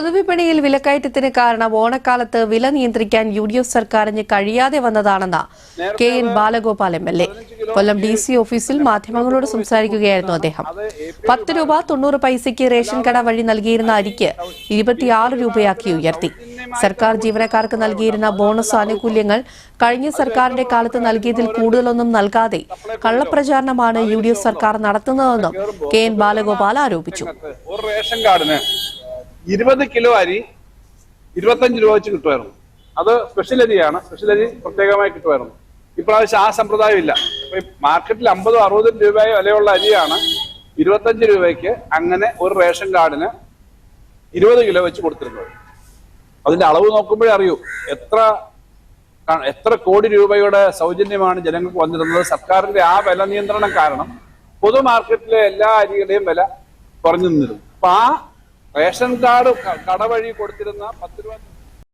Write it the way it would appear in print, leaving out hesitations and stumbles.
പൊതുവിപണിയിൽ വിലക്കയറ്റത്തിന് കാരണം ഓണക്കാലത്ത് വില നിയന്ത്രിക്കാൻ യു.ഡി.എഫ് സർക്കാരിന് കഴിയാതെ വന്നതാണെന്ന് കെ.എൻ. ബാലഗോപാൽ എം.എൽ.എ. കൊല്ലം ഡി.സി ഓഫീസിൽ മാധ്യമങ്ങളോട് സംസാരിക്കുകയായിരുന്നു അദ്ദേഹം. 10 രൂപ 90 പൈസയ്ക്ക് റേഷൻ കട വഴി നൽകിയിരുന്ന അരിക്ക് 26 രൂപയാക്കി ഉയർത്തി. സർക്കാർ ജീവനക്കാർക്ക് നൽകിയിരുന്ന ബോണസ് ആനുകൂല്യങ്ങൾ കഴിഞ്ഞ സർക്കാരിന്റെ കാലത്ത് നൽകിയതിൽ കൂടുതലൊന്നും നൽകാതെ കള്ളപ്രചാരണമാണ് യു.ഡി.എഫ് സർക്കാർ നടത്തുന്നതെന്നും കെ.എൻ. ബാലഗോപാൽ ആരോപിച്ചു. 20 കിലോ അരി 25 രൂപ വെച്ച് കിട്ടുമായിരുന്നു. അത് സ്പെഷ്യൽ അരിയാണ്. സ്പെഷ്യൽ അരി പ്രത്യേകമായി കിട്ടുമായിരുന്നു. ഇപ്രാവശ്യം ആ സമ്പ്രദായം ഇല്ല. മാർക്കറ്റിൽ 50-60 രൂപ വിലയുള്ള അരിയാണ് 25 രൂപയ്ക്ക് അങ്ങനെ ഒരു റേഷൻ കാർഡിന് 20 കിലോ വെച്ച് കൊടുത്തിരുന്നത്. അതിന്റെ അളവ് നോക്കുമ്പോഴേ അറിയൂ എത്ര കോടി രൂപയുടെ സൗജന്യമാണ് ജനങ്ങൾക്ക് വന്നിരുന്നത്. സർക്കാരിന്റെ ആ വില നിയന്ത്രണം കാരണം പൊതു മാർക്കറ്റിലെ എല്ലാ അരികളുടെയും വില കുറഞ്ഞു നിന്നിരുന്നു. അപ്പൊ ആ റേഷൻ കാർഡ് കട വഴി കൊടുത്തിരുന്ന 10 രൂപ